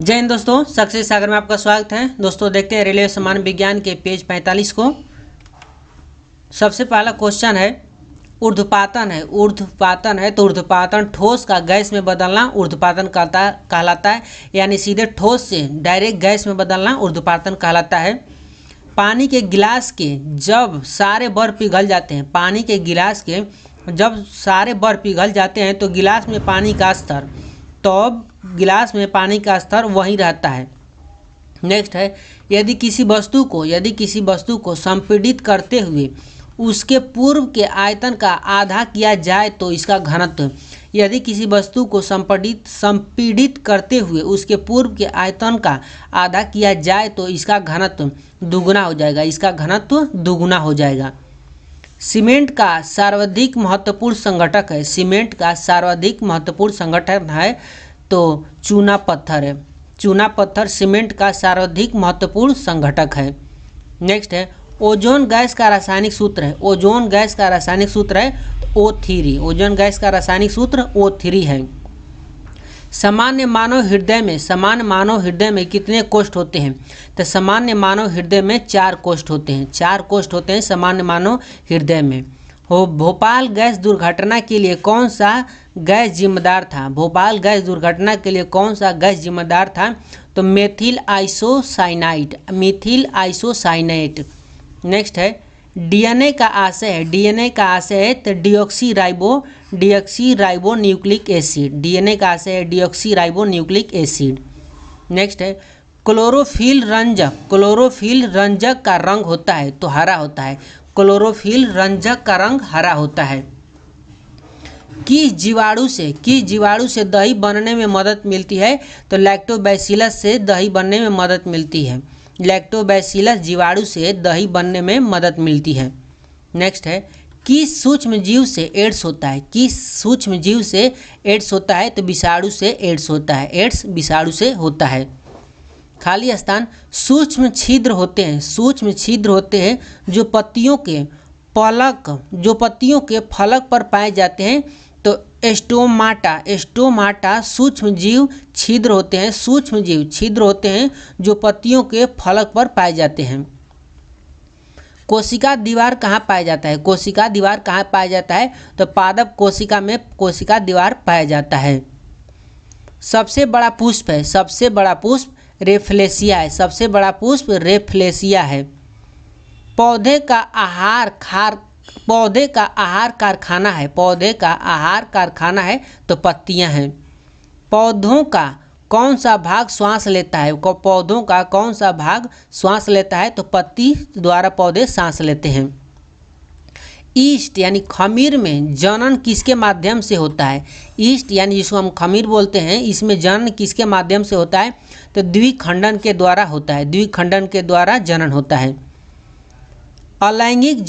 जय हिंद दोस्तों, सक्सेस सागर में आपका स्वागत है। दोस्तों देखते हैं रेलवे सामान्य विज्ञान के पेज 45 को। सबसे पहला क्वेश्चन है ऊर्ध्वपातन है। ऊर्ध्वपातन है तो ऊर्ध्वपातन ठोस का गैस में बदलना ऊर्ध्वपातन कहलाता है, यानी सीधे ठोस से डायरेक्ट गैस में बदलना ऊर्ध्वपातन कहलाता है। पानी के गिलास के जब सारे बर्फ पिघल जाते हैं, पानी के गिलास के जब सारे बर्फ पिघल जाते हैं तो गिलास में पानी का स्तर गिलास में पानी का स्तर वहीं रहता है। नेक्स्ट है यदि किसी वस्तु को संपीड़ित करते हुए उसके पूर्व के आयतन का आधा किया जाए तो इसका घनत्व। यदि किसी वस्तु को संपीड़ित करते हुए उसके पूर्व के आयतन का आधा किया जाए तो इसका घनत्व दुगुना हो जाएगा। इसका घनत्व दुगुना हो जाएगा। सीमेंट का सर्वाधिक महत्वपूर्ण संगठक है। सीमेंट का सर्वाधिक महत्वपूर्ण संगठन है तो चूना पत्थर है। चूना पत्थर सीमेंट का सर्वाधिक महत्वपूर्ण संगठक है। नेक्स्ट है ओजोन गैस का रासायनिक सूत्र है। ओजोन गैस का रासायनिक सूत्र है O3। ओजोन गैस का रासायनिक सूत्र O3 है। सामान्य मानव हृदय में कितने कोष्ठ होते हैं? तो सामान्य मानव हृदय में 4 कोष्ठ होते हैं। 4 कोष्ठ होते हैं सामान्य मानव हृदय में। भोपाल गैस दुर्घटना के लिए कौन सा गैस जिम्मेदार था? भोपाल गैस दुर्घटना के लिए कौन सा गैस जिम्मेदार था? तो मेथिल आइसोसाइनेट। नेक्स्ट है डीएनए का आशय है तो deoxy ribo nucleic acid. Next है क्लोरोफिल रंजक का रंग होता है तो हरा होता है। क्लोरोफिल रंजक का रंग हरा होता है। किस जीवाणु से दही बनने में मदद मिलती है? तो लैक्टोबैसिलस से दही बनने में मदद मिलती है। लैक्टोबैसिलस जीवाणु से दही बनने में मदद मिलती है। नेक्स्ट है किस सूक्ष्म जीव से एड्स होता है? तो विषाणु से एड्स होता है। एड्स विषाणु से होता है। खाली स्थान सूक्ष्म छिद्र होते हैं जो पत्तियों के फलक पर पाए जाते हैं तो एस्टोमाटा सूक्ष्म छिद्र होते हैं जो पत्तियों के फलक पर पाए जाते हैं। कोशिका दीवार कहाँ पाया जाता है? तो पादप कोशिका में कोशिका दीवार पाया जाता है। सबसे बड़ा पुष्प रेफ्लेसिया है। पौधे का आहार कारखाना है तो पत्तियां हैं। पौधों का कौन सा भाग श्वास लेता है? तो पत्ती द्वारा पौधे सांस लेते हैं। ईस्ट यानी खमीर में जनन किसके माध्यम से होता है? ईस्ट यानी जिसको हम खमीर बोलते हैं, इसमें जनन किसके माध्यम से होता है? तो द्विखंडन के द्वारा होता है। द्विखंडन के द्वारा जनन होता है। अलैंगिक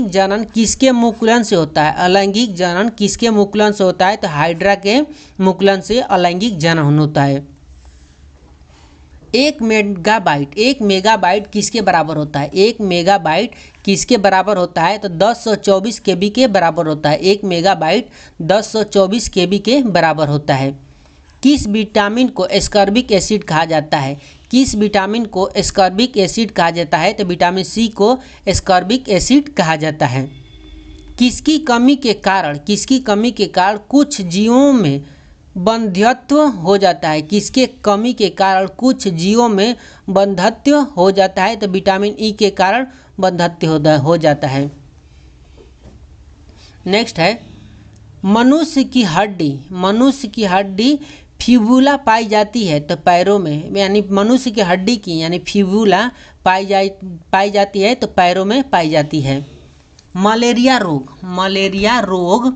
जनन किसके मुकुलन से होता है? तो हाइड्रा के मुकुलन से अलैंगिक जनन होता है। 1 मेगाबाइट किसके बराबर होता है? 1 मेगाबाइट किसके बराबर होता है? तो 1024 KB के बराबर होता है। 1 मेगाबाइट 1024 KB के बराबर होता है। किस विटामिन को एस्कॉर्बिक एसिड कहा जाता है? तो विटामिन सी को एस्कॉर्बिक एसिड कहा जाता है। किसकी कमी के कारण कुछ जीवों में बंध्यत्व हो जाता है? तो विटामिन ई के कारण बंध्यत्व हो जाता है। नेक्स्ट है मनुष्य की हड्डी फिबुला पाई जाती है तो पैरों में, यानी मनुष्य की हड्डी की यानी फिबुला पाई जाती है तो पैरों में पाई जाती है। मलेरिया रोग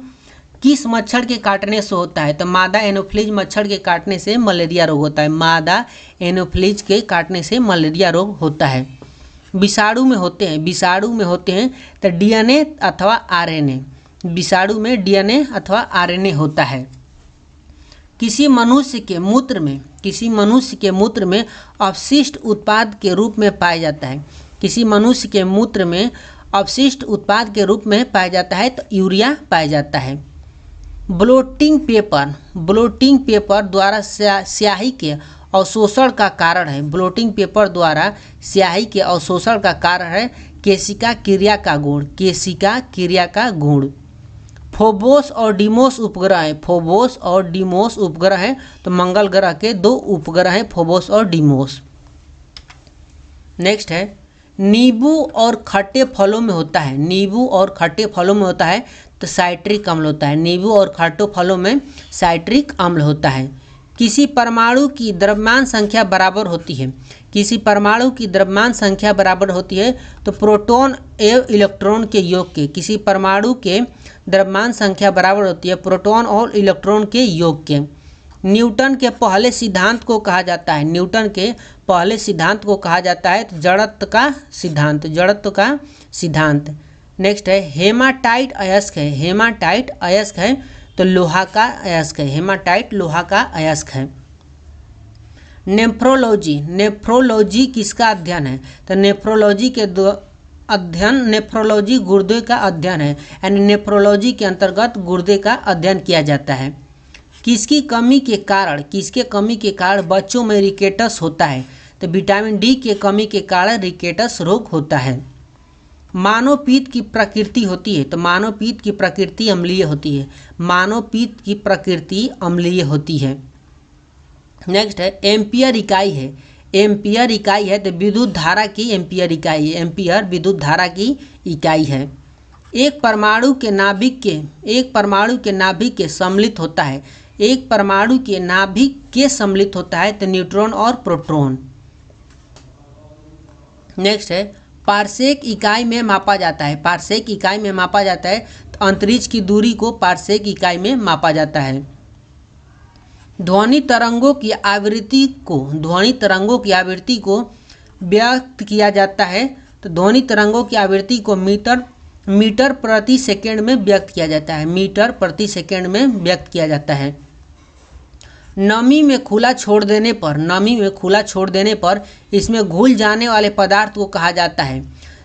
किस मच्छर के काटने से होता है? तो मादा एनोफ्लिज मच्छर के काटने से मलेरिया रोग होता है। मादा एनोफ्लिज के काटने से मलेरिया रोग होता है। विषाणु में होते हैं तो डीएनए अथवा आरएनए। विषाणु में डीएनए अथवा आरएनए होता है। किसी मनुष्य के मूत्र में अपशिष्ट उत्पाद के रूप में पाया जाता है। तो यूरिया पाया जाता है। ब्लोटिंग पेपर द्वारा स्याही के अवशोषण का कारण है, ब्लोटिंग पेपर द्वारा स्याही के अवशोषण का कारण है केशिका क्रिया का गुण, केशिका क्रिया का गुण। फोबोस और डीमोस उपग्रह हैं, फोबोस और डीमोस उपग्रह हैं, तो मंगल ग्रह के 2 उपग्रह हैं फोबोस और डीमोस। नेक्स्ट है नींबू और खट्टे फलों में होता है, नींबू और खट्टे फलों में होता है तो साइट्रिक अम्ल होता है, नींबू और खट्टे फलों में साइट्रिक अम्ल होता है। किसी परमाणु की द्रव्यमान संख्या बराबर होती है, किसी परमाणु की द्रव्यमान संख्या बराबर होती है तो प्रोटॉन एवं इलेक्ट्रॉन के योग के, किसी परमाणु के द्रव्यमान संख्या बराबर होती है प्रोटॉन और इलेक्ट्रॉन के योग के। न्यूटन के पहले सिद्धांत को कहा जाता है, न्यूटन के पहले सिद्धांत को कहा जाता है तो जड़त्व का सिद्धांत, जड़त्व का सिद्धांत। नेक्स्ट है हेमाटाइट अयस्क है, हेमाटाइट अयस्क है तो लोहा का अयस्क है, हेमाटाइट लोहा का अयस्क है। नेफ्रोलॉजी, नेफ्रोलॉजी किसका अध्ययन है तो नेफ्रोलॉजी के अध्ययन, नेफ्रोलॉजी गुर्दे का अध्ययन है, यानी नेफ्रोलॉजी के अंतर्गत गुर्दे का अध्ययन किया जाता है। किसकी कमी के कारण, किसके कमी के कारण बच्चों में रिकेटस होता है तो विटामिन डी के कमी के कारण रिकेटस रोग होता है। मानव पित्त की प्रकृति होती है तो मानव पित्त की प्रकृति अम्लीय होती है, मानव पित्त की प्रकृति अम्लीय होती है। नेक्स्ट है एम्पियर इकाई है, एम्पियर इकाई है तो विद्युत धारा की एम्पियर इकाई है, एम्पियर विद्युत धारा की इकाई है। एक परमाणु के नाभिक के, एक परमाणु के नाभिक के सम्मिलित होता है, एक परमाणु के नाभिक के सम्मिलित होता है तो न्यूट्रॉन और प्रोटॉन। नेक्स्ट है पारसेक इकाई में मापा जाता है, पारसेक इकाई में मापा जाता है तो अंतरिक्ष की दूरी को पारसेक इकाई में मापा जाता है। ध्वनि तरंगों की आवृत्ति को, ध्वनि तरंगों की आवृत्ति को व्यक्त किया जाता है तो ध्वनि तरंगों की आवृत्ति को मीटर प्रति सेकंड में व्यक्त किया जाता है, मीटर प्रति सेकंड में व्यक्त किया जाता है। नमी में खुला छोड़ देने पर, नमी में खुला छोड़ देने पर इसमें घुल जाने वाले पदार्थ को कहा जाता है,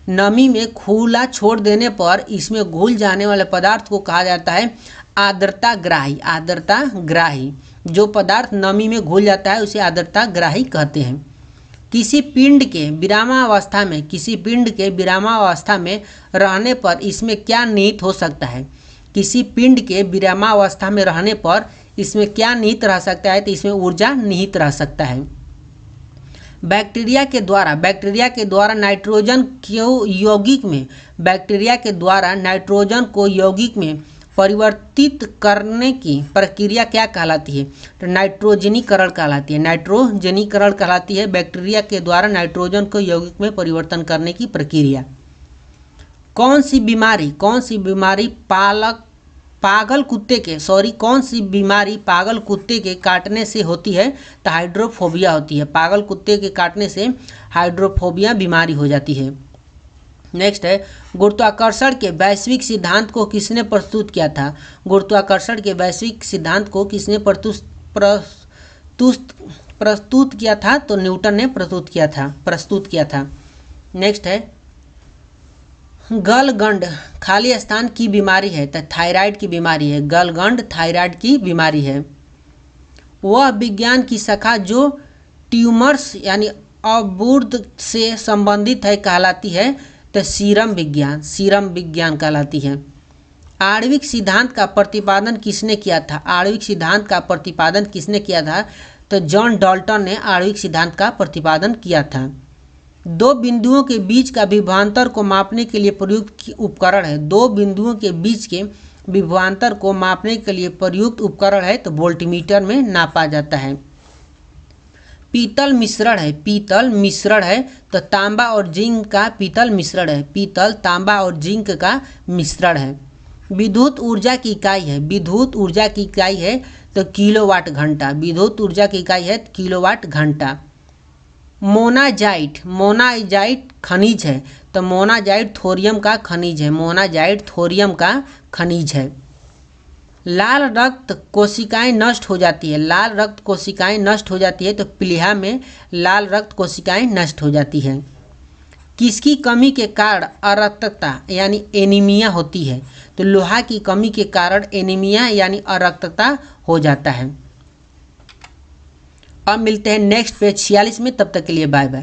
नमी में खुला छोड़ देने पर इसमें घुल जाने वाले पदार्थ को कहा जाता है आर्द्रता ग्राही, आर्द्रता ग्राही। जो पदार्थ नमी में घुल जाता है उसे आर्द्रता ग्राही कहते हैं। किसी पिंड के विरामावस्था में, किसी पिंड के विरामावस्था में रहने पर इसमें क्या निहित हो सकता है, किसी पिंड के विरामावस्था में रहने पर इसमें क्या निहित रह सकता है तो इसमें ऊर्जा निहित रह सकता है। बैक्टीरिया के द्वारा, बैक्टीरिया के द्वारा नाइट्रोजन को यौगिक में, बैक्टीरिया के द्वारा नाइट्रोजन को यौगिक में परिवर्तित करने की प्रक्रिया क्या कहलाती है तो नाइट्रोजनीकरण कहलाती है, नाइट्रोजनीकरण कहलाती है बैक्टीरिया के द्वारा नाइट्रोजन को यौगिक में परिवर्तन करने की प्रक्रिया। कौन सी बीमारी, कौन सी बीमारी पागल कुत्ते के, कौन सी बीमारी पागल कुत्ते के काटने से होती है तो हाइड्रोफोबिया होती है, पागल कुत्ते के काटने से हाइड्रोफोबिया बीमारी हो जाती है। नेक्स्ट है गुरुत्वाकर्षण के वैश्विक सिद्धांत को किसने प्रस्तुत किया था, गुरुत्वाकर्षण के वैश्विक सिद्धांत को किसने प्रस्तुत किया था तो न्यूटन ने प्रस्तुत किया था। नेक्स्ट है गलगंड खाली स्थान की बीमारी है तो थायराइड की बीमारी है, गलगंड थायराइड की बीमारी है। वह विज्ञान की शाखा जो ट्यूमर्स यानी अबूर्द से संबंधित है कहलाती है तो सीरम विज्ञान, सीरम विज्ञान कहलाती है। आणविक सिद्धांत का प्रतिपादन किसने किया था, आणविक सिद्धांत का प्रतिपादन किसने किया था तो जॉन डाल्टन ने आणविक सिद्धांत का प्रतिपादन किया था। दो बिंदुओं के बीच का विभवांतर को मापने के लिए प्रयुक्त उपकरण है, दो बिंदुओं के बीच के विभवांतर को मापने के लिए प्रयुक्त उपकरण है तो वोल्टमीटर में नापा जाता है। पीतल मिश्रण है, पीतल मिश्रण है तो तांबा और जिंक का पीतल मिश्रण है, पीतल तांबा और जिंक का मिश्रण है। विद्युत ऊर्जा की इकाई है, विद्युत ऊर्जा की इकाई है तो किलोवाट घंटा, विद्युत ऊर्जा की इकाई है किलोवाट घंटा। मोनाजाइट, मोनाजाइट खनिज है तो मोनाजाइट थोरियम का खनिज है, मोनाजाइट थोरियम का खनिज है। लाल रक्त कोशिकाएं नष्ट हो जाती है, लाल रक्त कोशिकाएं नष्ट हो जाती है तो प्लीहा में लाल रक्त कोशिकाएं नष्ट हो जाती हैं। किसकी कमी के कारण अरक्तता यानी एनीमिया होती है तो लोहा की कमी के कारण एनीमिया यानी अरक्तता हो जाता है। अब मिलते हैं नेक्स्ट पेज 46 में, तब तक के लिए बाय बाय।